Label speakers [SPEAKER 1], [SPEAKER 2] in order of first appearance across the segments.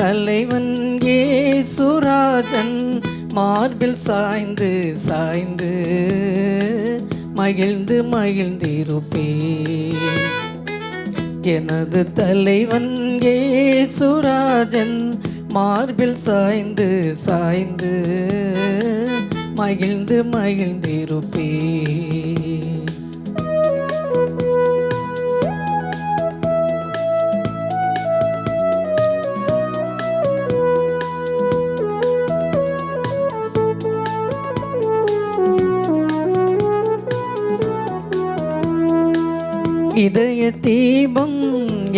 [SPEAKER 1] தலைவன் இயேசுராஜன் மார்பில் சாய்ந்து சாய்ந்து மகிழ்ந்து மகிழ்ந்திருப்பேன். எனது தலைவன் இயேசுராஜன் மார்பில் சாய்ந்து சாய்ந்து மகிழ்ந்து மகிழ்ந்திருப்பேன். இதய தீபம்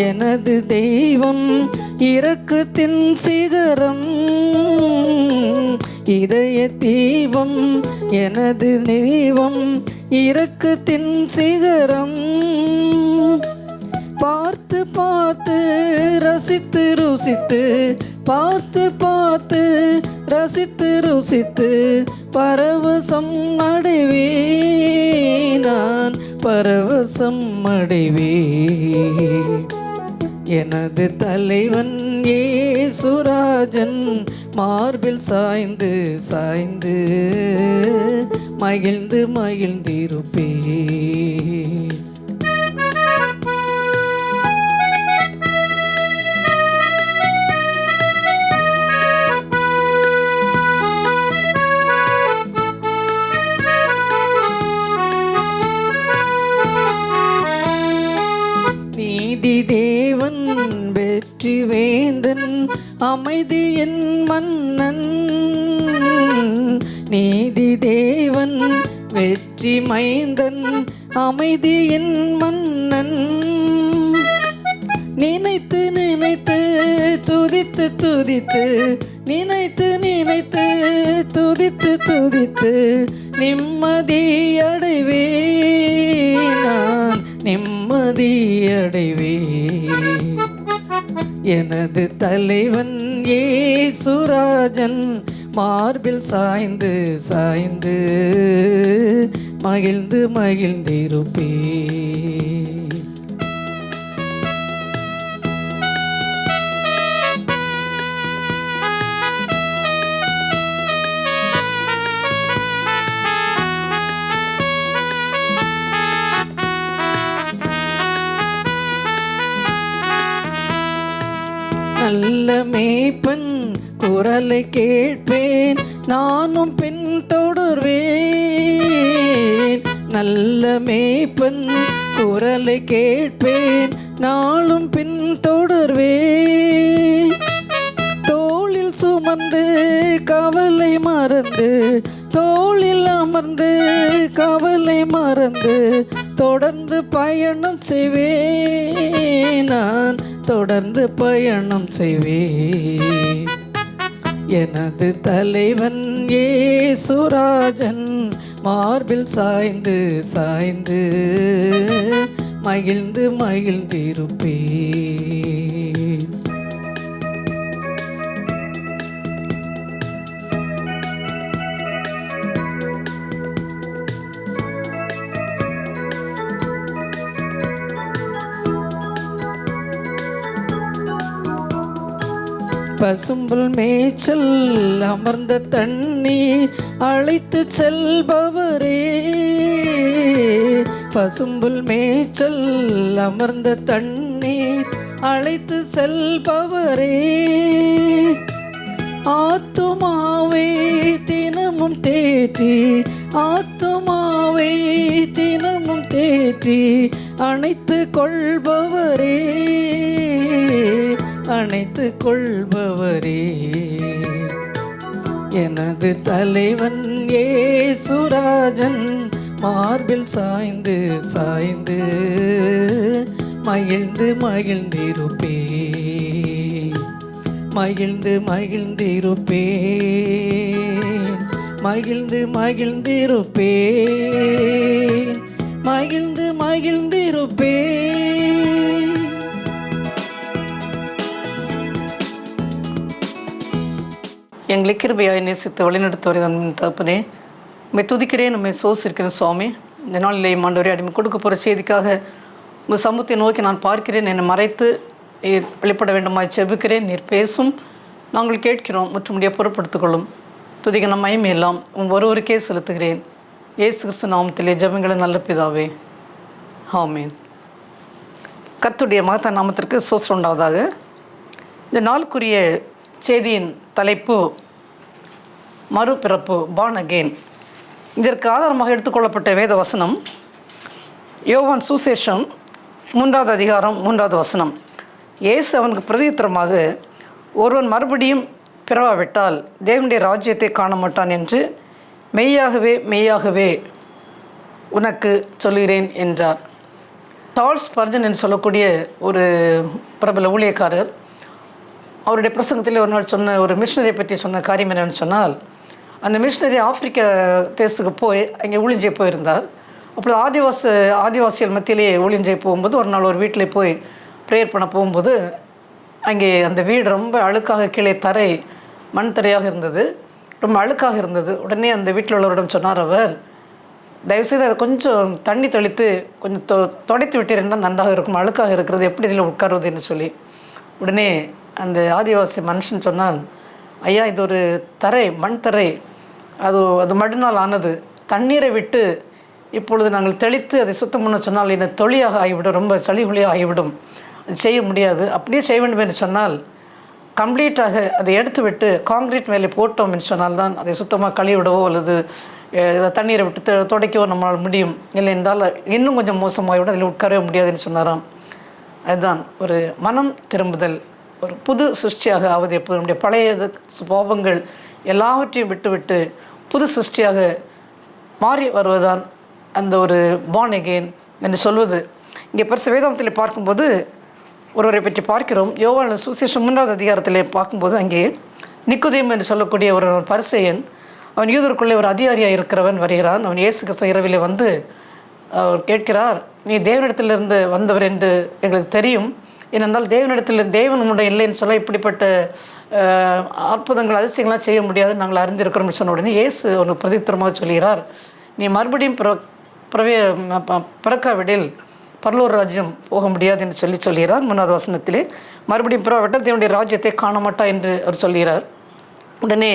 [SPEAKER 1] எனது தெய்வம் இரக்கத்தின் சிகரம். இதய தீபம் எனது தெய்வம் இரக்கத்தின் சிகரம். பார்த்து பார்த்து ரசித்து ருசித்து பார்த்து பார்த்து ரசித்து ருசித்து பரவசம் அடைவேன். நான் பரவசம் அடைவேன். எனது தலைவன் இயேசுராஜன் மார்பில் சாய்ந்து சாய்ந்து மகிழ்ந்து மகிழ்ந்திருப்பேன். நீதி தேவன் வெற்றி வேந்தன் அமைதியின் மன்னன். நீதி தேவன் வெற்றி மைந்தன் அமைதியின் மன்னன். நினைத்து நினைத்து துதித்து துதித்து நினைத்து நினைத்து துதித்து துதித்து நிம்மதி அடைவேன். நான் நிம்மதி அடைவேன். எனது தலைவன் இயேசுராஜன் மார்பில் சாய்ந்து சாய்ந்து மகிழ்ந்து மகிழ்ந்திருப்பேன். நல்ல மேய்ப்பன் குரலை கேட்பேன், நானும் பின் தொடர்வேன். நல்ல மேய்ப்பன் குரலை கேட்பேன், நாளும் பின் தொடர்வேன். தோளில் சுமந்து கவலை மறந்து தோளில் அமர்ந்து கவலை மறந்து தொடர்ந்து பயணம் செய்வேன். நான் தொடர்ந்து பயணம் செய்வேன். எனது தலைவன் இயேசுராஜன் மார்பில் சாய்ந்து சாய்ந்து மகிழ்ந்து மகிழ்ந்திருப்பேன். பசும்புல் மேய்ச்சல் அமர்ந்த தண்ணீர் அழைத்து செல்பவரே. பசும்புல் மேய்ச்சல் அமர்ந்த தண்ணீர் அழைத்து செல்பவரே. ஆத்துமாவை தினமும் தேற்றி ஆத்துமாவை தினமும் தேற்றி அணைத்து கொள்பவரே அணைத்து கொள்பவரே. எனது தலைவன் இயேசுராஜன் மார்பில் சாய்ந்து சாய்ந்து மகிழ்ந்து மகிழ்ந்திருப்பேன். மகிழ்ந்து மகிழ்ந்திருப்பேன். மகிழ்ந்து மகிழ்ந்திருப்பேன். மகிழ்ந்து மகிழ்ந்திருப்பேன். எங்களை கிருபையாய் நேசித்து வழிநடத்துவரை நான் தகப்பனே உம்மை துதிக்கிறேன், நம்மை சோசிருக்கிறேன் சுவாமி. இந்த நாளிலே ஆண்டவரே அடிமை கொடுக்க போகிற செய்திக்காக உங்கள் சமூகத்தை நோக்கி நான் பார்க்கிறேன். என்னை மறைத்து நீர் வெளிப்பட வேண்டுமாய் செபிக்கிறேன். நீர் பேசும், நாங்கள் கேட்கிறோம், முற்றுமுடிய பொறுப்படுத்திக் துதிக்க நம்மையும் எல்லாம் ஒருவருக்கே செலுத்துகிறேன். இயேசு கிறிஸ்து நாமத்திலே ஜெபங்களை நல்ல பிதாவே, ஆமீன். கர்த்தருடைய மகத்தான நாமத்திற்கு ஸ்தோத்திரம் உண்டாவதாக. இந்த நாளுக்குரிய செய்தியின் தலைப்பு மறுபிறப்பு, born again. இதற்கு ஆதாரமாக எடுத்துக்கொள்ளப்பட்ட வேத வசனம் யோவான் சுசேஷம் 3வது அதிகாரம் 3வது வசனம். இயேசு அவனுக்கு பிரதியுத்தரமாக, ஒருவன் மறுபடியும் பிறவாவிட்டால் தேவனுடைய ராஜ்யத்தை காண மாட்டான் என்று மெய்யாகவே மெய்யாகவே உனக்கு சொல்கிறேன் என்றார். சார்ல்ஸ் ஸ்பர்ஜன் என்று சொல்லக்கூடிய ஒரு பிரபல ஊழியக்காரர் அவருடைய பிரசங்கத்தில் ஒரு நாள் சொன்ன ஒரு மிஷினரியை பற்றி சொன்ன காரியம் என்னென்னு சொன்னால், அந்த மிஷினரி ஆப்பிரிக்க தேசத்துக்கு போய் அங்கே ஊழிஞ்சை போயிருந்தார். அப்போ ஆதிவாசிகள் மத்தியிலேயே ஊழிஞ்சை போகும்போது ஒரு நாள் ஒரு வீட்டில் போய் ப்ரேயர் பண்ண போகும்போது அங்கே அந்த வீடு ரொம்ப அழுக்காக, கீழே தரை மண் தரையாக இருந்தது, ரொம்ப அழுக்காக இருந்தது. உடனே அந்த வீட்டில் உள்ளவரிடம் சொன்னார் அவர், தயவுசெய்து அதை கொஞ்சம் தண்ணி தெளித்து கொஞ்சம் துடைத்து விட்டீங்கன்னா நன்றாக இருக்கும், அழுக்காக இருக்கிறது, எப்படி இதில் உட்காருவது என்று சொல்லி. உடனே அந்த ஆதிவாசி மனுஷன் சொன்னான், ஐயா, இது ஒரு தரை, மண் தரை, அது மடுனால் ஆனது, தண்ணீரை விட்டு இப்பொழுது நாங்கள் தெளித்து அதை சுத்தம் பண்ண சொன்னால் என்ன தொழியாக ஆகிவிடும், ரொம்ப சளிகுழியாக ஆகிவிடும், அது செய்ய முடியாது. அப்படியே செய்ய வேண்டும் என்று சொன்னால் கம்ப்ளீட்டாக அதை எடுத்து விட்டு காங்கிரீட் மேலே போட்டோம் என்று சொன்னால்தான் அதை சுத்தமாக கழுவிடவோ அல்லது தண்ணீரை விட்டு துடைக்கவோ நம்மளால் முடியும். இல்லை என்றால் இன்னும் கொஞ்சம் மோசமாகிவிடும், அதில் உட்காரவே முடியாதுன்னு சொன்னாராம். அதுதான் ஒரு மனம் திரும்புதல், ஒரு புது சிருஷ்டியாக ஆவது. எப்போ நம்முடைய பழைய சுபாவங்கள் எல்லாவற்றையும் விட்டுவிட்டு புது சிருஷ்டியாக மாறி வருவதுதான் அந்த ஒரு born again என்று சொல்வது. இங்கே பரிசு வேதாந்தத்தில் பார்க்கும்போது ஒருவரை பற்றி பார்க்கிறோம். யோவான் சுவிசேஷம் 3வது அதிகாரத்தில் பார்க்கும்போது அங்கே நிக்கோதேம் என்று சொல்லக்கூடிய ஒரு பரிசேயன், அவன் யூதருக்குள்ளே ஒரு அதிகாரியாக இருக்கிறவன் வருகிறான். அவன் இயேசு கிறிஸ்து இரவிலே வந்து அவர் கேட்கிறார், நீ தேவனிடத்திலிருந்து வந்தவர் என்று எங்களுக்கு தெரியும், ஏனென்றால் தேவன் உன்னுடைய இல்லைன்னு சொல்ல இப்படிப்பட்ட அற்புதங்கள் அதிசயங்களாம் செய்ய முடியாது நாங்கள் அறிந்திருக்கிறோம்னு சொன்ன உடனே இயேசு அவனுக்கு பிரதித்திரமாக சொல்கிறார், நீ மறுபடியும் பிறக்காவிடில் பரலோக ராஜ்யம் போக முடியாது என்று சொல்கிறார். 3வது வசனத்திலே மறுபடியும் பிறவாவிட்டால் தேவனுடைய ராஜ்யத்தை காண மாட்டா என்று அவர் சொல்கிறார். உடனே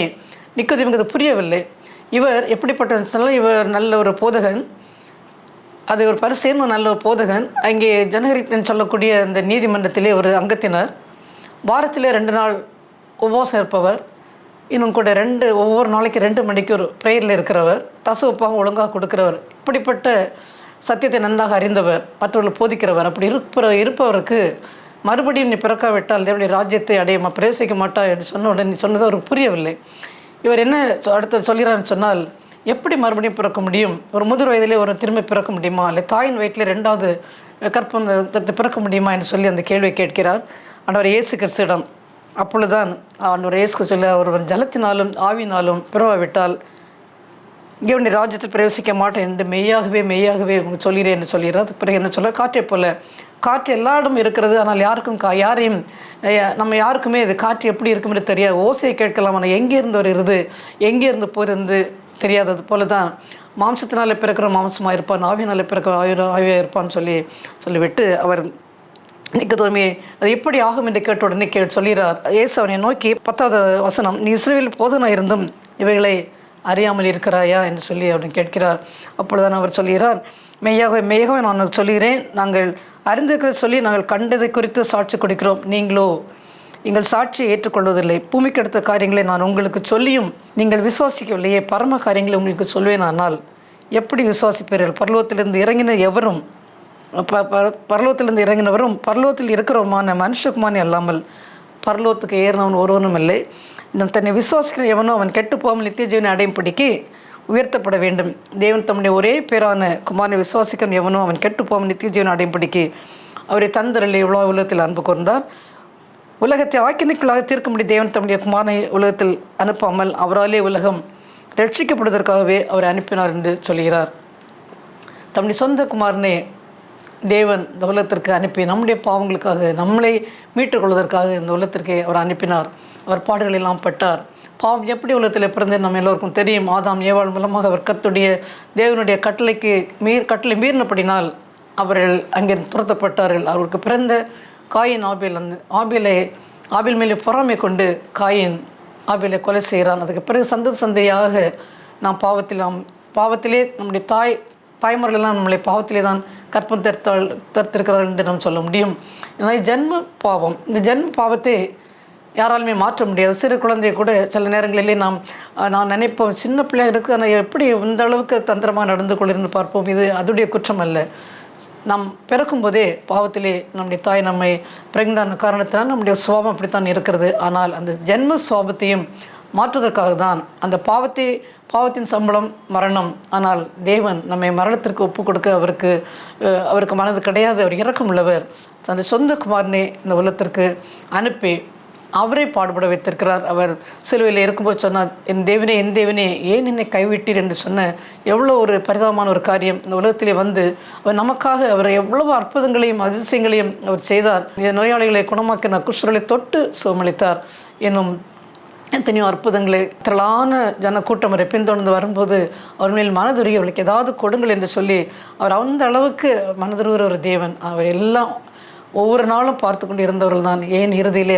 [SPEAKER 1] நிக்கோதேமுக்கு அது புரியவில்லை. இவர் எப்படிப்பட்ட சொன்னால் இவர் நல்ல ஒரு போதகன், அது ஒரு பரிசேன், நல்ல ஒரு போதகன். அங்கே ஜனகரின்னு சொல்லக்கூடிய அந்த நீதிமன்றத்திலே ஒரு அங்கத்தினர், வாரத்திலே 2 நாள் உபவாசம் இருப்பவர், இன்னும் கூட ஒவ்வொரு நாளைக்கு 2 மணிக்கு ஒரு ப்ரேயரில் இருக்கிறவர், தசவப்பாக ஒழுங்காக கொடுக்கிறவர், இப்படிப்பட்ட சத்தியத்தை நன்றாக அறிந்தவர், மற்றவர்கள் போதிக்கிறவர். அப்படி இருப்பவருக்கு மறுபடியும் நீ பிறக்காவிட்டால் தேவனுடைய ராஜ்யத்தை அடைய பிரவேசிக்க மாட்டா என்று சொன்ன உடனே சொன்னது அவருக்கு புரியவில்லை. இவர் என்ன அடுத்து சொல்கிறான்னு சொன்னால், எப்படி மறுபடியும் பிறக்க முடியும், ஒரு முதிர் வயதிலே ஒரு திரும்ப பிறக்க முடியுமா, இல்லை தாயின் வயிற்றில் 2வது கற்பத்தை பிறக்க முடியுமா என்று சொல்லி அந்த கேள்வியை கேட்கிறார் ஆண்டவர் இயேசு கிறிஸ்துவிடம். அப்பொழுதுதான் ஆண்டவர் இயேசு சொல்ல, ஒருவன் ஜலத்தினாலும் ஆவினாலும் பிறவாவிட்டால் தேவனுடைய ராஜ்யத்தில் பிரவேசிக்க மாட்டேன் என்று மெய்யாகவே மெய்யாகவே உங்களுக்கு சொல்கிறேன் என்று சொல்கிறார். பிறகு என்ன சொல்ல, காற்றை போல, காற்று எல்லா இடமும் இருக்கிறது, ஆனால் யாரையும் நம்ம யாருக்குமே இது காற்று எப்படி இருக்கும்னு தெரியாது, ஓசையை கேட்கலாம், ஆனால் எங்கே இருந்து வருகிறது எங்கே இருந்து போயிருந்து தெரியாதது போல தான் மாம்சத்தினாலே பிறக்கிற மாம்சமாக இருப்பான், ஆவியினாலே பிறக்கிற ஆவியாக இருப்பான்னு சொல்லிவிட்டு அவர் நிக்கோதேமே அது எப்படி ஆகும் என்று கேட்ட உடனே சொல்கிறார். இயேசு அவனை நோக்கி 10வது வசனம், நீ இஸ்ரவேலில் போதனாக இருந்தும் இவைகளை அறியாமல் இருக்கிறாயா என்று சொல்லி அவனை கேட்கிறார். அப்பொழுதுதான் அவர் சொல்கிறார், மெய்யாகவே நான் சொல்கிறேன், நாங்கள் அறிந்திருக்கிறத சொல்லி நாங்கள் கண்டதை குறித்து சாட்சி கொடுக்கிறோம், நீங்களோ எங்கள் சாட்சியை ஏற்றுக்கொள்வதில்லை. பூமிக்கு அடுத்த காரியங்களை நான் உங்களுக்கு சொல்லியும் நீங்கள் விசுவாசிக்கவில்லையே, பரம காரியங்களை உங்களுக்கு சொல்வேன், ஆனால் எப்படி விசுவாசிப்பீர்கள்? பரலோகத்திலிருந்து இறங்கினவரும் பரலோகத்தில் இருக்கிறவமான மனுஷகுமானே அல்லாமல் பரலோகத்துக்கு ஏறினவன் ஒருவனும் இல்லை. இன்னும் தன்னை விசுவாசிக்கிற எவனோ அவன் கெட்டு போகாமல் நித்திய ஜீவனை அடையும்படிக்கு உயர்த்தப்பட வேண்டும். தேவன் தம்முடைய ஒரே பேரான குமாரனை விசுவாசிக்கும் எவனோ அவன் கெட்டு போகாமல் நித்திய ஜீவனை அடையும்படிக்கு அவரை தந்தரில் எவ்வளோ உலகத்தில் அன்பு கூர்ந்தார். உலகத்தை ஆக்கினைக்குள்ளாக தீர்க்கும்படி தேவன் தம்முடைய குமாரனை உலகத்தில் அனுப்பாமல் அவராலே உலகம் ரட்சிக்கப்படுவதற்காகவே அவரை அனுப்பினார் என்று சொல்கிறார். தம்முடைய சொந்த குமாரனை தேவன் இந்த உலகத்திற்கு அனுப்பி நம்முடைய பாவங்களுக்காக நம்மளை மீட்டுக்கொள்வதற்காக இந்த உலகத்திற்கு அவர் அனுப்பினார். அவர் பாடுகள் எல்லாம் பட்டார். பாவம் எப்படி உலகத்தில் பிறந்து நம்ம எல்லோருக்கும் தெரியும். ஆதாம் ஏவாள் மூலமாக அவர் கர்த்தருடைய தேவனுடைய கட்டளை மீறினபடினால் அவர்கள் அங்கே துரத்தப்பட்டார்கள். அவருக்கு பிறந்த காயின் ஆபேல் மேலே பொறாமை கொண்டு காயின் ஆபேலை கொலை செய்கிறான். அதுக்கு பிறகு சந்தையாக நாம் பாவத்திலே நம்முடைய தாய்மார்களெல்லாம் நம்மளை பாவத்திலே தான் கற்பம் தடுத்திருக்கிறார்கள் என்று நாம் சொல்ல முடியும். ஏன்னா ஜென்ம பாவம், இந்த ஜென்ம பாவத்தை யாராலுமே மாற்ற முடியாது. சிறு குழந்தைய கூட சில நேரங்களிலே நான் நினைப்போம், சின்ன பிள்ளையாக இருக்குது, ஆனால் எப்படி இந்த அளவுக்கு தந்திரமாக நடந்து கொள்ளிருந்து பார்ப்போம். இது அதுடைய குற்றம் அல்ல. நாம் பிறக்கும்போதே பாவத்திலே நம்முடைய தாய் நம்மை பிரெக்னண்டான காரணத்தினால் நம்முடைய சுவாபம் அப்படித்தான் இருக்கிறது. ஆனால் அந்த ஜென்ம சுவாபத்தையும் மாற்றுவதற்காக தான் அந்த பாவத்தின் சம்பளம் மரணம். ஆனால் தேவன் நம்மை மரணத்திற்கு ஒப்பு கொடுக்க அவருக்கு மனது கிடையாது. அவர் இரக்கம் உள்ளவர். தனது சொந்த குமாரனை இந்த உலகத்திற்கு அனுப்பி அவரை பாடுபட வைத்திருக்கிறார். அவர் சிலுவையில் இருக்கும்போது சொன்னார், என் தேவனே ஏன் என்னை கைவிட்டீர் என்று சொன்ன எவ்வளோ ஒரு பரிதாபமான ஒரு காரியம். இந்த உலகத்திலே வந்து அவர் நமக்காக அவர் எவ்வளவு அற்புதங்களையும் அதிசயங்களையும் அவர் செய்தார். நோயாளிகளை குணமாக்கின, குஷ்டர்களை தொட்டு சுகமளித்தார். என்னும் எத்தனையோ அற்புதங்களை திரளான கூட்டம் அவரை பின்தொடர்ந்து வரும்போது அவர் மேல் மனதுருகி அவளுக்கு ஏதாவது கொடுங்கள் என்று சொல்லி அவர் அந்த அளவுக்கு மனதுருகிற ஒரு தேவன். அவர் எல்லாம் ஒவ்வொரு நாளும் பார்த்து கொண்டு இருந்தவர்கள் தான். ஏன் இறுதியிலே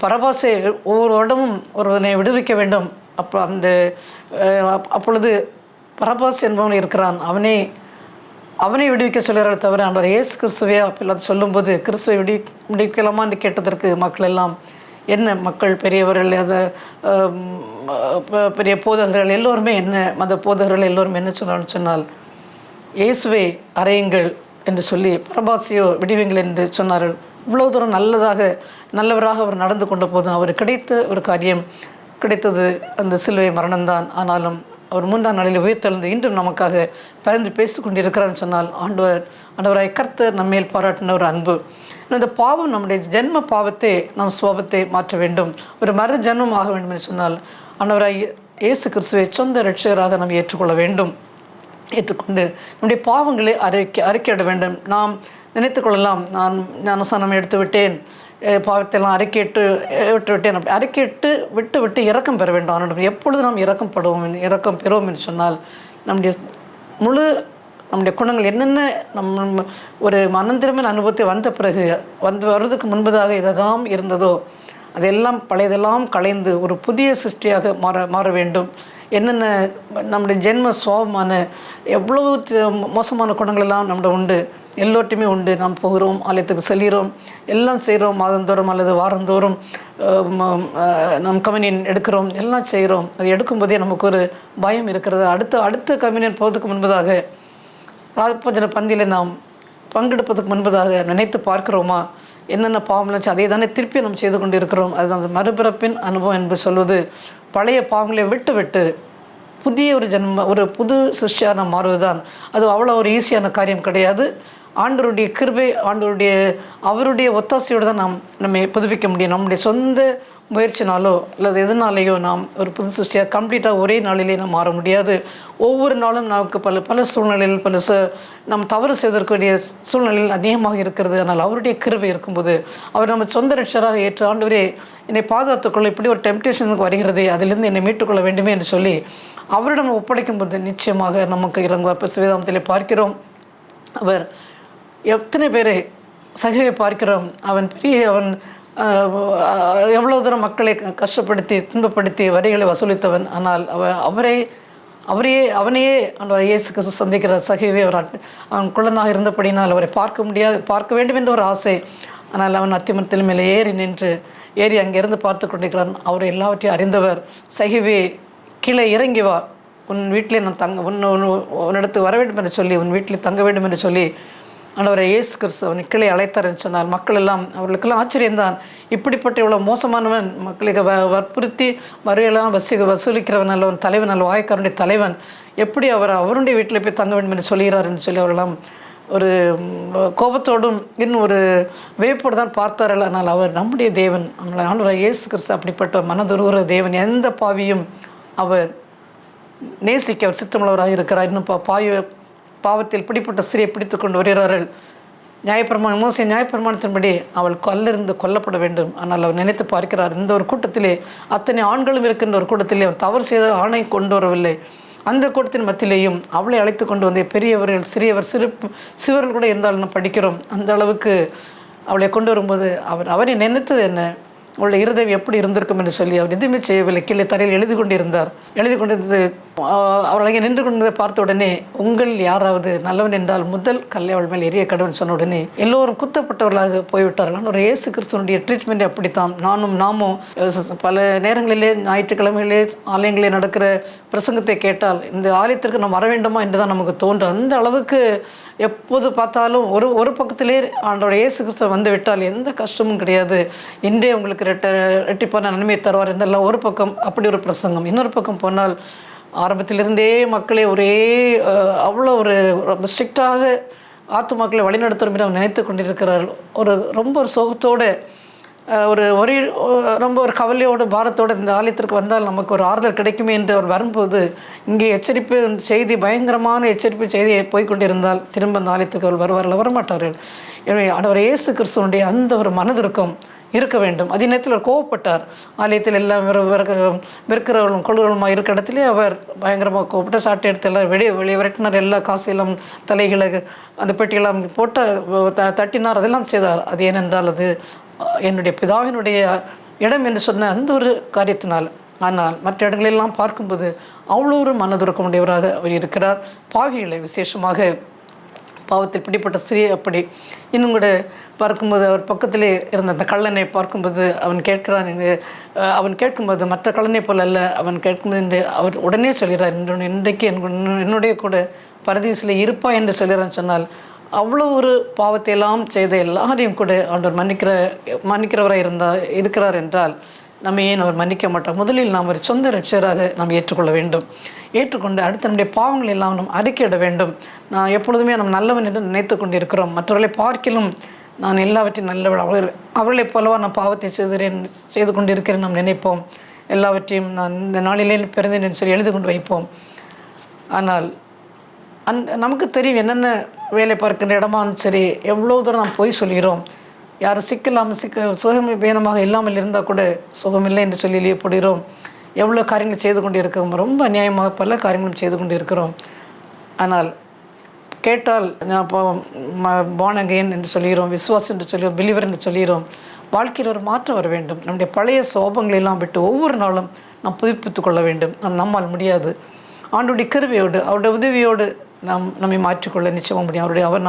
[SPEAKER 1] பரபாசை ஒவ்வொரு வருடமும் ஒருவனை விடுவிக்க வேண்டும். அப்பொழுது பரபாஸ் என்பவன் இருக்கிறான், அவனை விடுவிக்க சொல்கிறார் தவிர அவர் இயேசு கிறிஸ்துவே அப்படி சொல்லும்போது கிறிஸ்துவை விடுவிக்கலாமா என்று கேட்டதற்கு மக்கள் எல்லாம் மக்கள் பெரியவர்கள், பெரிய போதகர்கள் எல்லோருமே மத போதகர்கள் எல்லோருமே என்ன சொன்னால் இயேசுவை அறையுங்கள் என்று சொல்லி பரபாசியோ விடுவீங்கள் என்று சொன்னார்கள். இவ்வளோ தூரம் நல்லவராக அவர் நடந்து கொண்ட போதும் அவர் கிடைத்த ஒரு காரியம் கிடைத்தது அந்த சிலுவை மரணம்தான். ஆனாலும் அவர் 3ஆம் நாளில் உயிர்த்தெழுந்து இன்றும் நமக்காக பகிர்ந்து பேசி கொண்டிருக்கிறார்னு சொன்னால் ஆண்டவராய் கர்த்தர் நம்மேல் பாராட்டின ஒரு அன்பு. இந்த பாவம் நம்முடைய ஜென்ம பாவத்தை நம் சுவாபத்தை மாற்ற வேண்டும், ஒரு மறு ஜென்மம் ஆக வேண்டும் என்று சொன்னால் ஆண்டவராய் இயேசு கிறிஸ்துவை சொந்த இரட்சகராக நாம் ஏற்றுக்கொண்டு நம்முடைய பாவங்களை அறிக்கையிட வேண்டும். நாம் நினைத்து கொள்ளலாம், நான் ஞானஸ்நானம் எடுத்து விட்டேன், பாவத்தையெல்லாம் விட்டுவிட்டேன், அப்படி அறிக்கையிட்டு விட்டு இரக்கம் பெற வேண்டும். அவனிடம் எப்பொழுது நாம் இரக்கம் பெறுவோம் என்று சொன்னால் நம்முடைய குணங்கள் என்னென்ன ஒரு மனந்திரமின் அனுபவத்தை வந்த பிறகு வருவதற்கு முன்பதாக எதெல்லாம் இருந்ததோ அதெல்லாம் பழையதெல்லாம் களைந்து ஒரு புதிய சிருஷ்டியாக மாற வேண்டும். என்னென்ன நம்முடைய ஜென்ம சுவாபமான எவ்வளவு மோசமான குணங்கள் எல்லாம் நம்மளோட உண்டு, எல்லோருட்டுமே உண்டு. நாம் போகிறோம், ஆலயத்துக்கு செல்கிறோம், எல்லாம் செய்கிறோம், மாதந்தோறும் அல்லது வாரந்தோறும் நம் கம்யூனியன் எடுக்கிறோம், எல்லாம் செய்கிறோம். அது எடுக்கும்போதே நமக்கு ஒரு பயம் இருக்கிறது. அடுத்த கம்யூனியன் போவதற்கு முன்பதாக ராஜபோஜன பந்தியில் நாம் பங்கெடுப்பதற்கு முன்பதாக நினைத்து பார்க்கிறோமா, என்னென்ன பாவம்லாம் அதே தானே திருப்பி நாம் செய்து கொண்டு இருக்கிறோம். அது அந்த மறுபிறப்பின் அனுபவம் என்று சொல்வது பழைய பாவங்களை விட்டு ஒரு புது சிருஷ்டியாக நாம் மாறுவதுதான். அது அவ்வளோ ஒரு ஈஸியான காரியம் கிடையாது. ஆண்டவருடைய கிருபை, அவருடைய ஒத்தாசையோடு தான் நம்மை புதுப்பிக்க முடியும். நம்முடைய சொந்த முயற்சினாலோ அல்லது எதனாலேயோ நாம் ஒரு புது சிருஷ்டியாக கம்ப்ளீட்டாக ஒரே நாளிலே நாம் மாற முடியாது. ஒவ்வொரு நாளும் நமக்கு பல சூழ்நிலையில் நாம் தவறு செய்வதற்குரிய சூழ்நிலையில் அதிகமாக இருக்கிறது. ஆனால் அவருடைய கிருபை இருக்கும்போது அவர் நம்ம சொந்த ரட்சராக ஏற்று ஆண்டவரே என்னை பாதுகாத்துக்கொள்ள இப்படி ஒரு டெம்டேஷனுக்கு வருகிறதே, அதிலிருந்து என்னை மீட்டுக்கொள்ள வேண்டுமே என்று சொல்லி அவரிடம் ஒப்படைக்கும் போது நிச்சயமாக நமக்கு இறங்குவார். இப்போ வேதாகமத்திலே பார்க்கிறோம், அவர் எத்தனை பேரை சகிவை பார்க்கிறோம். அவன் எவ்வளோ தூரம் மக்களை கஷ்டப்படுத்தி துன்பப்படுத்தி வரிகளை வசூலித்தவன். ஆனால் அவனையே இயேசு கிறிஸ்து சந்திக்கிற சகிவை அவன் குள்ளனாக இருந்தபடினால் அவரை பார்க்க வேண்டும் என்ற ஒரு ஆசை. ஆனால் அவன் அத்திமரத்தின் மேலே ஏறி அங்கிருந்து பார்த்து கொண்டிருக்கிறான். அவரை எல்லாவற்றையும் அறிந்தவர். சகிவே கீழே இறங்கி வா, உன் வீட்டிலே நான் உன்னிடத்து வர வேண்டும் என்று சொல்லி உன் வீட்டில் தங்க வேண்டும் என்று சொல்லி ஆண்டவரை இயேசு கிறிஸ்து அவன் கீழே அழைத்தார் என்று சொன்னால் மக்கள் எல்லாம் அவர்களுக்கெல்லாம் ஆச்சரியம்தான். இப்படிப்பட்ட இவ்வளோ மோசமானவன், மக்களுக்கு வற்புறுத்தி வரையெல்லாம் வசூலிக்கிறவன் அல்ல, அவன் தலைவன் அல்ல, வாய்க்காரனுடைய தலைவன், எப்படி அவருடைய வீட்டில் போய் தங்க வேண்டும் என்று சொல்கிறார் என்று சொல்லி அவரெல்லாம் ஒரு கோபத்தோடும் இன்னும் ஒரு வியப்போடு தான் பார்த்தார்கள். ஆனால் அவர் நம்முடைய தேவன், ஆண்டவராய் இயேசு கிறிஸ்து அப்படிப்பட்ட மனதுருகிற தேவன். எந்த பாவியும் அவர் நேசிக்க அவர் சித்தமுள்ளவராக இருக்கிறார். இன்னும் பாவத்தில் பிடிப்பட்ட ஸ்திரியை பிடித்து கொண்டு வருகிறார்கள். மோசே நியாயப்பிரமாணத்தின்படி அவள் கல்லிருந்து கொல்லப்பட வேண்டும். ஆனால் அவர் நினைத்து பார்க்கிறார், இந்த ஒரு கூட்டத்திலே அத்தனை ஆண்களும் இருக்கின்ற ஒரு கூட்டத்திலே அவர் தவறு செய்த ஆணை கொண்டு வரவில்லை. அந்த கூட்டத்தின் மத்தியிலேயும் அவளை அழைத்து கொண்டு வந்து பெரியவர்கள் சிறியவர் சிறுவர்கள் கூட இருந்தாலும் படிக்கிறோம். அந்த அளவுக்கு அவளை கொண்டு வரும்போது அவரை நினைத்தது என்ன, அவளுடைய இருதயம் எப்படி இருந்திருக்கும் என்று சொல்லி அவர் எதுவுமே செய்யவில்லை. கீழே தரையில் எழுதி கொண்டிருந்தார். எழுதி கொண்டிருந்தது அவள் அங்கே நின்று கொண்டதை பார்த்த உடனே, உங்கள் யாராவது நல்லவன் என்றால் முதல் கல்லை அவள் மேல் எரிய கடவுள்னு சொன்ன உடனே எல்லோரும் குத்தப்பட்டவர்களாக போய்விட்டார்கள். ஆனால் ஒரு இயேசு கிறிஸ்துவனுடைய ட்ரீட்மெண்ட் அப்படித்தான். நாமும் பல நேரங்களிலே ஞாயிற்றுக்கிழமையிலே ஆலயங்களிலே நடக்கிற பிரசங்கத்தை கேட்டால் இந்த ஆலயத்திற்கு நாம் வர வேண்டுமா என்று தான் நமக்கு தோன்றும். அந்த அளவுக்கு எப்போது பார்த்தாலும் ஒரு பக்கத்திலே ஆண்டவர் இயேசு கிறிஸ்து வந்து விட்டால் எந்த கஷ்டமும் கிடையாது, இன்றே உங்களுக்கு ரெட்டிப்பான நன்மையை தருவார் என்றெல்லாம் ஒரு பக்கம் அப்படி ஒரு பிரசங்கம். இன்னொரு பக்கம் போனால் ஆரம்பத்திலிருந்தே மக்களே ஒரே அவ்வளோ ஒரு ஸ்ட்ரிக்டாக ஆத்துமாக்களை வழிநடத்தும் அவர் நினைத்து கொண்டிருக்கிறார். ரொம்ப ஒரு சோகத்தோடு ரொம்ப ஒரு கவலையோடு பாரத்தோடு இந்த ஆலயத்திற்கு வந்தால் நமக்கு ஒரு ஆறுதல் கிடைக்குமே என்று அவர் வரும்போது, இங்கே எச்சரிப்பு செய்தி பயங்கரமான எச்சரிப்பு செய்தி போய்கொண்டிருந்தால் திரும்ப அந்த ஆலயத்துக்கு அவர் வருவார்கள், வரமாட்டார்கள். எனவே அவர் இயேசு கிறிஸ்துவனுடைய அந்த ஒரு மனதிற்கும் இருக்க வேண்டும். அதே நேரத்தில் அவர் கோவப்பட்டார். ஆலயத்தில் எல்லாம் வெறுக்கிறவர்களும் கொள்கிறவர்களுமா இருக்கிற இடத்துல அவர் பயங்கரமாக கோவப்பட்ட சாட்டை எடுத்து எல்லாம் வெளியே விரட்டினார். எல்லா காசையெல்லாம் தலைகளை அந்த பெட்டியெல்லாம் போட்டு தட்டினார், அதெல்லாம் செய்தார். அது ஏனென்றால் அது என்னுடைய பிதாவினுடைய இடம் என்று சொன்ன அந்த ஒரு காரியத்தினால். ஆனால் மற்ற இடங்களெல்லாம் பார்க்கும்போது அவ்வளோ ஒரு மனதுருக்கம் உடையவராக அவர் இருக்கிறார். பாவிகளை விசேஷமாக பாவத்தில் பிடிப்பட்ட ஸ்திரீ அப்படி இன்னும் கூட பார்க்கும்போது அவர் பக்கத்திலே இருந்த அந்த கள்ளனை பார்க்கும்போது அவன் கேட்கும்போது மற்ற கள்ளனை போல அல்ல, அவன் கேட்கும்போது அவர் உடனே சொல்கிறார், இன்றைக்கு என்னுடைய கூட பரதீசில் இருப்பா என்று சொல்கிறான்னு சொன்னால், அவ்வளோ ஒரு பாவத்தையெல்லாம் செய்த எல்லாரையும் கூட அவர் மன்னிக்கிறவராக இருக்கிறார் என்றால் நம்ம ஏன் அவர் மன்னிக்க மாட்டோம்? முதலில் நாம் ஒரு சொந்த ரட்சகராக நாம் ஏற்றுக்கொள்ள வேண்டும். ஏற்றுக்கொண்டு அடுத்த நம்முடைய பாவங்கள் எல்லாம் நாம் அறிக்கையிட வேண்டும். நான் எப்பொழுதுமே நம்ம நல்லவன் என்று நினைத்து கொண்டிருக்கிறோம். மற்றவர்களை பார்க்கிலும் நான் எல்லாவற்றையும் நல்லவள், அவர்களைப் போலவா நான் பாவத்தை செய்து கொண்டிருக்கிறேன் நாம் நினைப்போம். எல்லாவற்றையும் நான் இந்த நாளிலே பிறந்தேன் என்று சொல்லி எழுதி கொண்டு வைப்போம். ஆனால் நமக்கு தெரியும் என்னென்ன வேலை பார்க்கின்ற இடமானும் சரி, எவ்வளோ தூரம் நாம் போய் சொல்கிறோம். யாரும் சுகம் வேணமாக இல்லாமல் இருந்தால் கூட சுகமில்லை என்று சொல்லி போடுகிறோம். எவ்வளோ காரியங்கள் செய்து கொண்டு இருக்கிறோம், ரொம்ப அநியாயமாக பல காரியங்களும் செய்து கொண்டு இருக்கிறோம். ஆனால் கேட்டால் born again என்று சொல்கிறோம், விசுவாசம் என்று சொல்கிறோம், பிலீவர் என்று சொல்கிறோம். வாழ்க்கையில் ஒரு மாற்றம் வர வேண்டும். நம்முடைய பழைய சோபங்களை எல்லாம் விட்டு ஒவ்வொரு நாளும் நாம் புதுப்பித்துக் கொள்ள வேண்டும். நம்மால் முடியாது. ஆண்டுடைய கிருபையோடு அவருடைய உதவியோடு நம்மை மாற்றிக்கொள்ள நிச்சயமாக முடியும். அவர்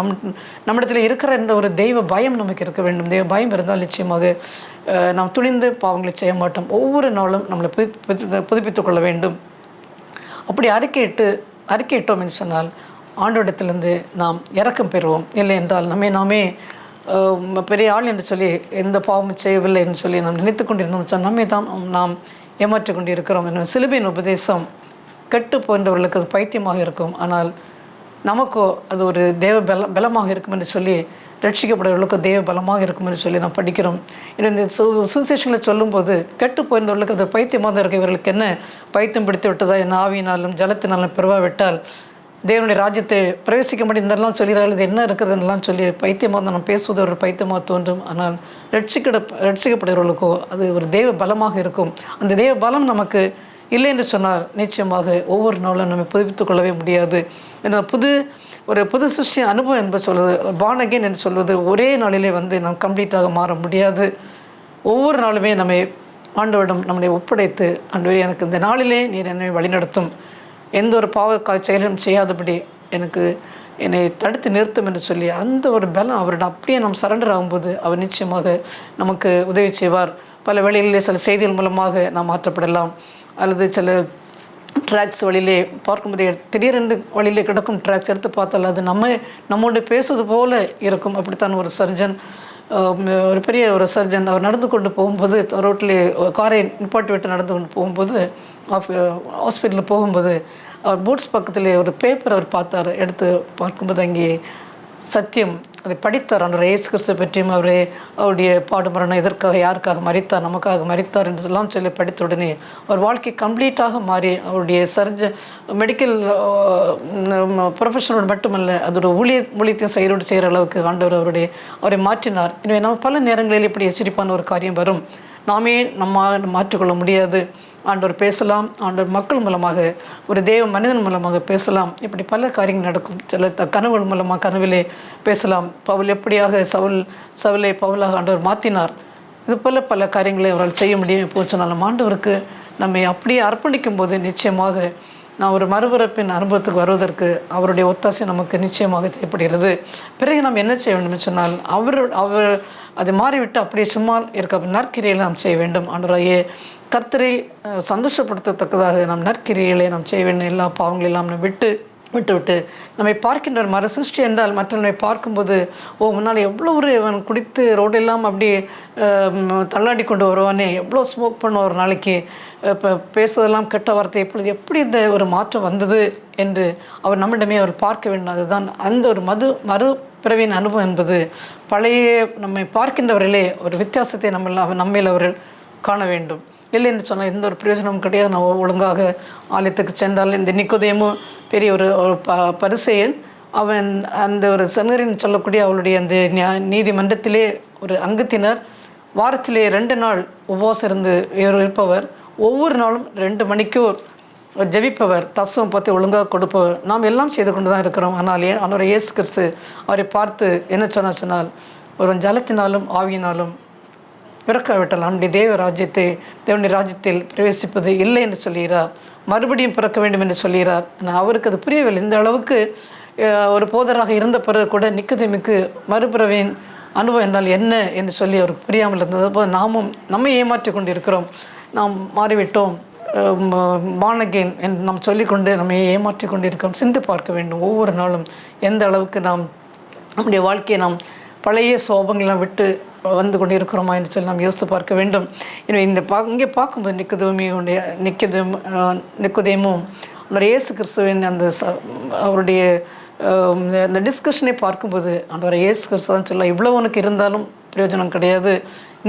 [SPEAKER 1] நம்மிடத்தில் இருக்கிற என்ற ஒரு தெய்வ பயம் நமக்கு இருக்க வேண்டும். தெய்வ பயம் இருந்தால் நிச்சயமாக நாம் துணிந்து பாவங்களை செய்ய மாட்டோம். ஒவ்வொரு நாளும் நம்மளை புதுப்பித்துக் கொள்ள வேண்டும். அப்படி அறிக்கையிட்டோம் என்று சொன்னால் ஆண்டோடத்திலிருந்து நாம் இரக்கம் பெறுவோம். இல்லை என்றால் நாமே பெரிய ஆள் என்று சொல்லி எந்த பாவமும் செய்யவில்லை என்று சொல்லி நாம் நினைத்து கொண்டிருந்தோம். நம்மை தான் நாம் ஏமாற்றி கொண்டு இருக்கிறோம். சிலுவையின் உபதேசம் கெட்டு போன்றவர்களுக்கு அது பைத்தியமாக இருக்கும். ஆனால் நமக்கோ அது ஒரு தேவ பலமாக இருக்கும் என்று சொல்லி, ரட்சிக்கப்படுறவர்களுக்கு தேவ பலமாக இருக்கும் என்று சொல்லி நாம் படிக்கிறோம். இந்த சுவிசேஷங்களை சொல்லும்போது கெட்டு போன்றவர்களுக்கு அது பைத்தியமாக இருக்க, இவர்களுக்கு என்ன பைத்தியம் பிடித்து விட்டதா, என்ன ஆவியினாலும் ஜலத்தினாலும் பிறவாவிட்டால் தேவனுடைய ராஜ்யத்தை பிரவேசிக்க முடியும் என்றெல்லாம் சொல்கிறார்கள். இது என்ன இருக்கிறதுன்னெல்லாம் சொல்லி பைத்தியமாக தான் நம்ம பேசுவது ஒரு பைத்தியமாக தோன்றும். ஆனால் ரட்சிக்கப்படுகிறவர்களுக்கோ அது ஒரு தேவ பலமாக இருக்கும். அந்த தேவ பலம் நமக்கு இல்லை என்று சொன்னால் நிச்சயமாக ஒவ்வொரு நாளும் நம்ம புதுப்பித்துக் கொள்ளவே முடியாது. ஏன்னா புது சிருஷ்டி அனுபவம் என்பது சொல்வது, born again என்று சொல்வது ஒரே நாளிலே நாம் கம்ப்ளீட்டாக மாற முடியாது. ஒவ்வொரு நாளுமே நம்மை ஆண்டவரிடம் நம்மளை ஒப்படைத்து, ஆண்டவரே எனக்கு இந்த நாளிலே நீர் என்னை வழிநடத்தும், எந்த ஒரு பாவ செயலும் செய்யாதபடி என்னை தடுத்து நிறுத்தும் என்று சொல்லி அந்த ஒரு பலம் அவரிடம் அப்படியே நாம் சரண்டர் ஆகும்போது அவர் நிச்சயமாக நமக்கு உதவி செய்வார். பல வேளைகளிலே சில செய்திகள் மூலமாக நாம் மாற்றப்படலாம். அல்லது சில ட்ராக்ஸ் வழியிலே பார்க்கும்போது திடீரென்று வழியிலே கிடக்கும் ட்ராக்ஸ் எடுத்து பார்த்தால் அது நம்மோடு பேசுவது போல இருக்கும். அப்படித்தான் ஒரு சர்ஜன், ஒரு பெரிய ஒரு சர்ஜன், அவர் நடந்து கொண்டு போகும்போது ரோட்டிலே காரை நிப்பாட்டி விட்டு நடந்து கொண்டு போகும்போது ஹாஸ்பிட்டலில் போகும்போது அவர் பூட்ஸ் பக்கத்தில் ஒரு பேப்பர் அவர் பார்த்தார். எடுத்து பார்க்கும்போது அங்கே சத்தியம் அதை படித்தார். அந்த இயேசு கிறிஸ்து பற்றியும் அவருடைய பாடுமரணம் எதற்காக யாருக்காக மரித்தார், நமக்காக மரித்தார் என்று எல்லாம் சொல்லி படித்த உடனே அவர் வாழ்க்கை கம்ப்ளீட்டாக மாறி அவருடைய மெடிக்கல் ப்ரொஃபஷனோடு மட்டுமல்ல அதோட ஊழியத்தையும் செய்கிற அளவுக்கு ஆண்டவர் அவரை மாற்றினார். எனவே நம்ம பல நேரங்களில் இப்படி எச்சரிப்பான ஒரு காரியம் வரும். நாமே மாற்றிக்கொள்ள முடியாது. ஆண்டவர் பேசலாம், ஆண்டவர் மக்கள் மூலமாக, ஒரு தேவ மனிதன் மூலமாக பேசலாம். இப்படி பல காரியங்கள் நடக்கும். சில கனவுகள் மூலமாக கனவிலே பேசலாம். பவுல் எப்படியாக சவுலை பவுலாக ஆண்டவர் மாற்றினார். இது போல் பல காரியங்களை அவரால் செய்ய முடியும். போச்சுனாலும் ஆண்டவருக்கு நம்மை அப்படியே அர்ப்பணிக்கும் போது நிச்சயமாக நான் ஒரு மறுபிறப்பின் அனுபவத்துக்கு வருவதற்கு அவருடைய ஒத்தாசை நமக்கு நிச்சயமாக தேவைப்படுகிறது. பிறகு நாம் என்ன செய்ய வேண்டும் சொன்னால், அவர் அதை மாறிவிட்டு அப்படியே சும்மா இருக்க நற்கிரியை நாம் செய்ய வேண்டும். ஆண்டவராகிய கர்த்தரை சந்தோஷப்படுத்தத்தக்கதாக நாம் நற்கிரிகளை நாம் செய்ய வேண்டும். எல்லா பாவங்களெல்லாம் நாம் விட்டு நம்மை பார்க்கின்ற மறு சிருஷ்டி என்றால் மற்றவனை பார்க்கும்போது, முன்னால் எவ்வளோ ஒரு அவன் குடித்து ரோடெல்லாம் அப்படி தள்ளாடி கொண்டு வருவானே, எவ்வளோ ஸ்மோக் பண்ண ஒரு நாளைக்கு, இப்போ பேசுவதெல்லாம் கெட்ட வார்த்தை, எப்படி இந்த ஒரு மாற்றம் வந்தது என்று அவர் நம்மிடமே அவர் பார்க்க வேண்டும். அதுதான் அந்த ஒரு மறுபிறவின் அனுபவம் என்பது. பழைய நம்மை பார்க்கின்றவர்களே ஒரு வித்தியாசத்தை நம்மில் அவர்கள் காண வேண்டும். இல்லை என்று சொன்னால் எந்த ஒரு பிரயோஜனமும் கிடையாது. நான் ஒழுங்காக ஆலயத்துக்கு சென்றால் இந்த நிக்கோதேமும் பெரிய ஒரு பரிசேயன், அவன் அந்த ஒரு சங்கரின் சொல்லக்கூடிய அவளுடைய அந்த நீதிமன்றத்திலே ஒரு அங்கத்தினர், வாரத்திலே 2 நாள் உபவாசம் இருந்து இருப்பவர், ஒவ்வொரு நாளும் 2 மணிக்கூர் ஜெபிப்பவர், தசவம் பார்த்து ஒழுங்காக கொடுப்பவர். நாம் எல்லாம் செய்து கொண்டு தான் இருக்கிறோம். ஆனால் அவரை இயேசு கிறிஸ்து அவரை பார்த்து என்ன சொன்னால், ஒரு ஜலத்தினாலும் ஆவியினாலும் பிறக்காவிட்டால் நம்முடைய தேவனுடைய ராஜ்யத்தில் பிரவேசிப்பது இல்லை என்று சொல்கிறார். மறுபடியும் பிறக்க வேண்டும் என்று சொல்கிறார். ஆனால் அவருக்கு அது புரியவில்லை. இந்த அளவுக்கு ஒரு போதராக இருந்த பிறகு கூட நிக்கோதேமுக்கு மறுபிறவின் அனுபவம் என்றால் என்ன என்று சொல்லி அவருக்கு புரியாமல் இருந்தது போது நாமும் நம்மை ஏமாற்றி கொண்டு இருக்கிறோம். நாம் மாறிவிட்டோம், மானகேன் என்று நாம் சொல்லிக்கொண்டு நம்மை ஏமாற்றி கொண்டு இருக்கிறோம். சிந்து பார்க்க வேண்டும். ஒவ்வொரு நாளும் எந்த அளவுக்கு நாம் நம்முடைய வாழ்க்கையை நாம் பழைய சோபங்கள்லாம் விட்டு வந்து கொண்டு இருக்கிறோமா என்று சொல்லி நாம் யோசித்து பார்க்க வேண்டும். எனவே இங்கே பார்க்கும்போது நிக்கோதேமும் இயேசு கிறிஸ்துவின் அவருடைய அந்த டிஸ்கஷனை பார்க்கும்போது ஆண்டவர் இயேசு கிறிஸ்து தான் சொல்ல, இவ்வளவு உனக்கு இருந்தாலும் பிரயோஜனம் கிடையாது,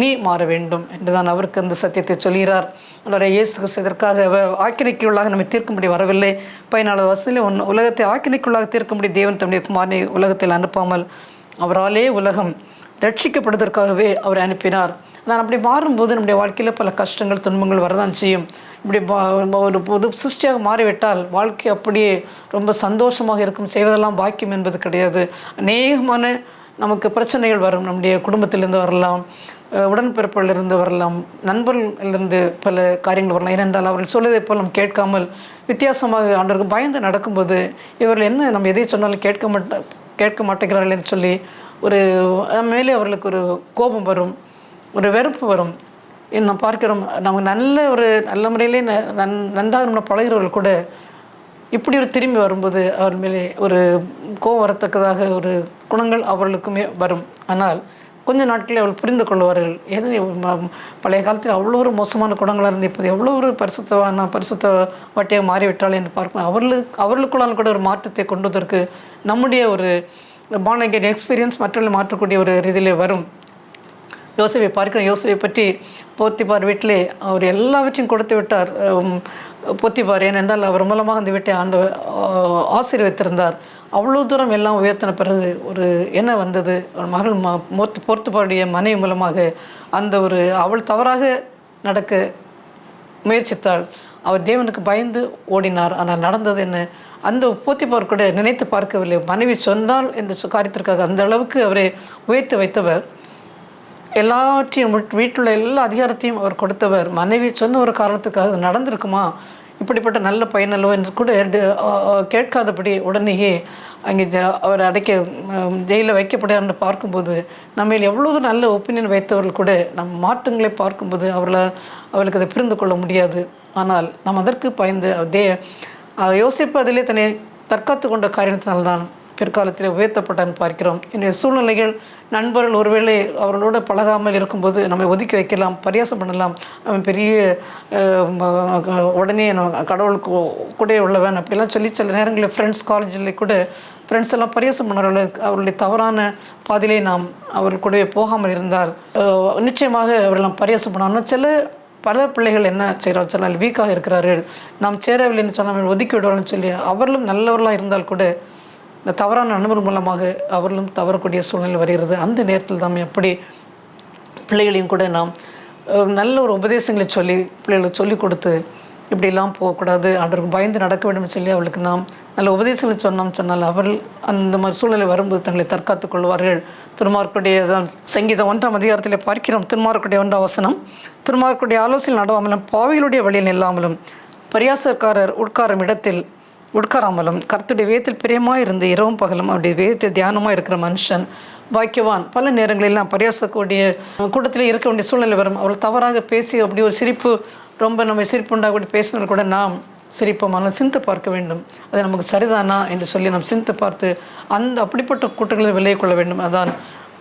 [SPEAKER 1] நீ மாற வேண்டும் என்று தான் அவருக்கு அந்த சத்தியத்தை சொல்கிறார். ஆண்டவர் இயேசு கிறிஸ்து இதற்காக ஆக்கினைக்குள்ளாக நம்மை தீர்க்கும்படி வரவில்லை. 14 வருஷத்திலே உலகத்தை ஆக்கினைக்குள்ளாக தீர்க்கும்படி தேவன் தம்முடைய குமாரனை உலகத்தில் அனுப்பாமல் அவராலே உலகம் ரட்சிக்கப்படுவதற்காகவே அவர் அனுப்பினார். நான் அப்படி மாறும்போது நம்முடைய வாழ்க்கையில் பல கஷ்டங்கள் துன்பங்கள் வரதான் செய்யும். இப்படி ஒரு பொது சிருஷ்டியாக மாறிவிட்டால் வாழ்க்கை அப்படியே ரொம்ப சந்தோஷமாக இருக்கும். செய்வதெல்லாம் பாக்கியம் என்பது கிடையாது. அநேகமான நமக்கு பிரச்சனைகள் வரும். நம்முடைய குடும்பத்திலிருந்து வரலாம், உடன்பிறப்பிலிருந்து வரலாம், நண்பர்களிலிருந்து பல காரியங்கள் வரலாம். ஏனென்றால் அவர்கள் சொல்வதை போல் நம்ம கேட்காமல் வித்தியாசமாக ஆண்டவருக்கு பயந்து நடக்கும்போது, இவர்கள் என்ன நம்ம எதை சொன்னாலும் கேட்க மாட்டேங்கிறார்கள் என்று சொல்லி ஒரு மேலே அவர்களுக்கு ஒரு கோபம் வரும், ஒரு வெறுப்பு வரும். நாம் பார்க்கிறோம், நம்ம நல்ல முறையிலே நன்றாக நம்ம பழகிறவர்கள் கூட இப்படி ஒரு திரும்பி வரும்போது அவர் மேலே ஒரு கோபம் வரத்தக்கதாக ஒரு குணங்கள் அவர்களுக்குமே வரும். ஆனால் கொஞ்ச நாட்களே அவள் புரிந்து கொள்வார்கள். ஏதோ பழைய காலத்தில் அவ்வளோ ஒரு மோசமான குணங்களாக இருந்து இப்போது எவ்வளோ ஒரு பரிசுத்த வாட்டியாக மாறிவிட்டாள் என்று பார்ப்போம். அவர்களுக்குள்ளால் கூட ஒரு மாற்றத்தை கொண்டுவதற்கு நம்முடைய ஒரு பானகேன் எக்ஸ்பீரியன்ஸ் மற்றவர்கள் மாற்றக்கூடிய ஒரு இதிலே வரும். யோசேப்பை பார்க்கிறோம். யோசேப்பை பற்றி போத்திபார் வீட்டிலே அவர் எல்லாவற்றையும் கொடுத்து விட்டார். போத்திபார் ஏனென்றால் அவர் மூலமாக அந்த வீட்டை ஆசீர்வதித்திருந்தார். அவ்வளோ தூரம் எல்லாம் உயர்த்தின பிறகு ஒரு என்ன வந்தது, ஒரு மகள் போர்த்துபாருடைய மனைவி மூலமாக அவள் தவறாக நடக்க முயற்சித்தாள். அவர் தேவனுக்கு பயந்து ஓடினார். ஆனால் நடந்தது என்ன, அந்த போத்திபார் கூட நினைத்து பார்க்கவில்லை. மனைவி சொன்னால் என்ற காரியத்திற்காக அந்த அளவுக்கு அவரை உயர்த்தி வைத்தவர். எல்லாவற்றையும் வீட்டில் எல்லா அதிகாரத்தையும் அவர் கொடுத்தவர். மனைவி சொன்ன ஒரு காரணத்துக்காக நடந்திருக்குமா, இப்படிப்பட்ட நல்ல பயனல்லோ என்று கூட கேட்காதபடி உடனேயே அங்கே அவர் ஜெயிலில் வைக்கப்படுறார் என்று பார்க்கும்போது நம்ம எவ்வளவு நல்ல ஒப்பீனியன் வைத்தவர்கள் கூட நம் மாற்றங்களை பார்க்கும்போது அவர்களுக்கு அதை புரிந்து கொள்ள முடியாது. ஆனால் நாம் அதற்கு பயந்து யோசிப்பு அதிலே தன்னை தற்காத்து கொண்ட காரணத்தினால்தான் பிற்காலத்தில் உயர்த்தப்பட்டான்னு பார்க்கிறோம். என்னுடைய சூழ்நிலைகள், நண்பர்கள் ஒருவேளை அவர்களோடு பழகாமல் இருக்கும்போது நம்மை ஒதுக்கி வைக்கலாம், பரியாசம் பண்ணலாம். அவன் பெரிய உடனே கடவுளுக்கு கூட உள்ளவன் அப்படிலாம் சொல்லி சில நேரங்களில் காலேஜில் கூட ஃப்ரெண்ட்ஸ் எல்லாம் பரியாசம் பண்ணவர்கள் அவர்களுடைய தவறான பாதையிலே நாம் அவர்கள் கூடவே போகாமல் இருந்தால் நிச்சயமாக அவர்களெல்லாம் பரியாசம் பண்ணாலும் பல பிள்ளைகள் என்ன செய்கிறார்கள் சொன்னால் வீக்காக இருக்கிறார்கள், நாம் சேரவில்லைன்னு சொன்னால் ஒதுக்கி விடுவார்கள்னு சொல்லி அவர்களும் நல்லவர்களாக இருந்தால் கூட இந்த தவறான அனுபவம் மூலமாக அவர்களும் தவறக்கூடிய சூழ்நிலை வருகிறது. அந்த நேரத்தில் நாம் எப்படி பிள்ளைகளையும் கூட நாம் நல்ல ஒரு உபதேசங்களை சொல்லி பிள்ளைகளுக்கு சொல்லிக் கொடுத்து இப்படிலாம் போகக்கூடாது, ஆண்டவருக்கு பயந்து நடக்க வேண்டும் சொல்லி அவளுக்கு நாம் நல்ல உபதேசங்களை சொன்னால் அவர்கள் அந்த மாதிரி சூழ்நிலை வரும்போது தங்களை தற்காத்துக் கொள்வார்கள். திருமார்க்குடைய சங்கீதம் 1ஆம் அதிகாரத்தில் பார்க்கிறோம். திருமார்க்குடைய 1ஆம் வசனம், திருமார்க்குடைய ஆலோசனை நடவாமலும் பாவிகளுடைய வழியில் இல்லாமலும் பரியாசக்காரர் உட்காரும் இடத்தில் உட்காராமலும் கர்த்தருடைய வேதத்தில் பிரியமாக இருந்து இரவும் பகலும் அவருடைய வேதத்தை தியானமாக இருக்கிற மனுஷன் பாக்கியவான். பல நேரங்களெல்லாம் பரியாசக்கூடிய கூட்டத்தில் இருக்க வேண்டிய சூழ்நிலை வரும். அவள் தவறாக பேசி அப்படி ஒரு சிரிப்பு, ரொம்ப நம்ம சிரிப்பு உண்டாகக்கூடிய பேசினால் கூட நாம் சிரிப்போம். ஆனால் சிந்தித்து பார்க்க வேண்டும், அது நமக்கு சரிதானா என்று சொல்லி நாம் சிந்தித்து பார்த்து அந்த அப்படிப்பட்ட கூட்டங்களில் விலகி கொள்ள வேண்டும். அதான்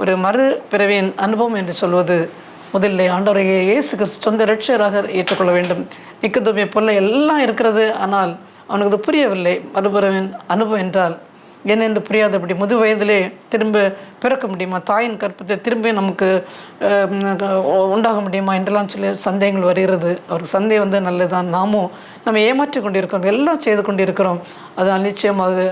[SPEAKER 1] ஒரு மறு பிறவியின் அனுபவம் என்று சொல்வது. முதலில் ஆண்டவரை இயேசு கிறிஸ்து சொந்த இரட்சகராக ஏற்றுக்கொள்ள வேண்டும். நிக்கதோமியை போல எல்லாம் இருக்கிறது, ஆனால் அவனுக்கு அது புரியவில்லை. மறுபிறவின் அனுபவம் என்றால் என்னென்று புரியாதபடி முது வயதிலே திரும்ப பிறக்க முடியுமா, தாயின் கற்பத்தை திரும்ப நமக்கு உண்டாக முடியுமா என்றெல்லாம் சொல்லி சந்தேகங்கள் வருகிறது. அவருக்கு சந்தேகம் நல்லதுதான். நாமும் நம்ம ஏமாற்றி கொண்டிருக்கிறோம், எல்லாம் செய்து கொண்டிருக்கிறோம். அதனால் நிச்சயமாக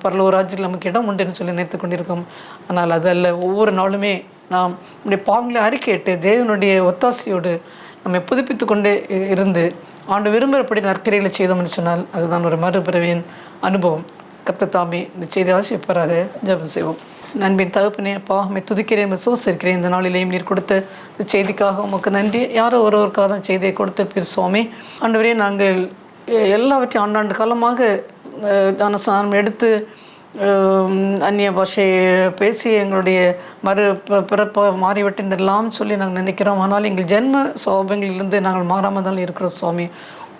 [SPEAKER 1] பரலோக ராஜ்யத்தில் நமக்கு இடம் உண்டுன்னு சொல்லி நினைத்து கொண்டிருக்கோம். ஆனால் அது அல்ல. ஒவ்வொரு நாளுமே நாம் நம்முடைய பாவங்களை அறிக்கையிட்டு தேவனுடைய ஒத்தாசையோடு நம்மை புதுப்பித்து கொண்டே இருந்து ஆண்டு விரும்புகிறபடி நற்கிரைகளை செய்தோம்னு சொன்னால் அதுதான் ஒரு மறுபிறவியின் அனுபவம். கர்த்தர் தாமே இந்த செய்தி ஆசிரியப்பராக ஜெபம் செய்வோம். நண்பின் தகப்பனே, அப்பா உம்மை துதிக்கிறேன், சோசிருக்கிறேன். இந்த நாளிலேயும் நீர் கொடுத்த இந்த செய்திக்காக உமக்கு நன்றி. யாரோ ஒருவருக்காக தான் செய்தியை கொடுத்த பேர் சுவாமி. ஆண்டவரே, நாங்கள் எல்லாவற்றையும் ஆண்டாண்டு காலமாக ஞானஸ்நானம் எடுத்து அந்நிய பாஷையை பேசி எங்களுடைய பிறப்ப மாறிவிட்டெல்லாம் சொல்லி நாங்கள் நினைக்கிறோம். ஆனால் எங்கள் ஜென்ம சோபங்களிலிருந்து நாங்கள் மாறாமல் தான் இருக்கிறோம் சுவாமி.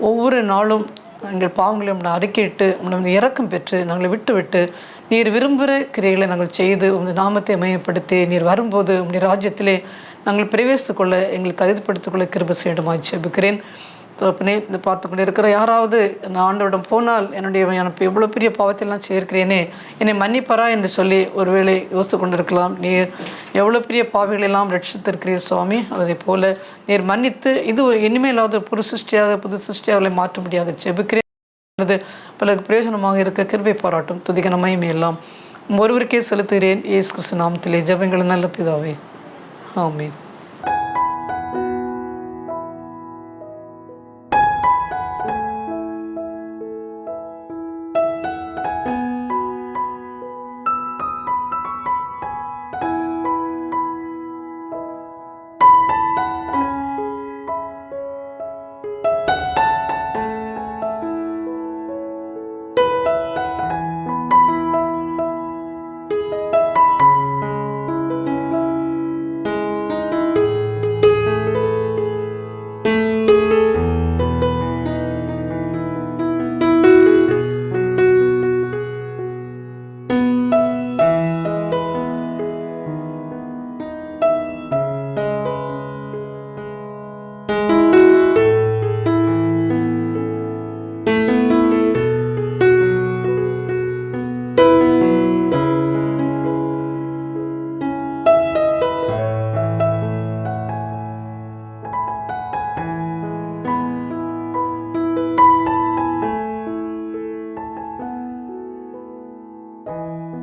[SPEAKER 1] ஒவ்வொரு நாளும் எங்கள் பாவங்களை உங்களை அறிக்கையிட்டு உங்களை இரக்கம் பெற்று நாங்களை விட்டு நீர் விரும்புகிற கிரியைகளை நாங்கள் செய்து உங்கள் நாமத்தை மையப்படுத்தி நீர் வரும்போது உங்களுடைய ராஜ்யத்திலே நாங்கள் பிரவேசித்துக்கொள்ள எங்களை தகுதிப்படுத்திக்கொள்ள கிருபை செய்யணுமாய் ஜெபிக்கிறேன். தகப்பனே, இந்த பார்த்து கொண்டு இருக்கிற யாராவது நான் ஆண்டவரிடம் போனால் என்னுடைய எவ்வளோ பெரிய பாவத்தையெல்லாம் சேர்க்கிறேனே, என்னை மன்னிப்பரா என்று சொல்லி ஒருவேளை யோசித்து கொண்டிருக்கலாம். நீர் எவ்வளோ பெரிய பாவிகளெல்லாம் ரட்சித்திருக்கிறீர் சுவாமி. அதை போல நீர் மன்னித்து இது இனிமேலாவது புது சிருஷ்டியாக மாற்றும்படியாக ஜெபிக்கிறேன். பலருக்கு பிரயோஜனமாக இருக்க கிருபை பாராட்டும் துதிக்க நம்மையுமே எல்லாம் ஒருவருக்கே செலுத்துகிறேன். இயேசு கிறிஸ்து நாமத்திலே ஜெபங்கள் நல்ல பிதாவே, ஆமென்.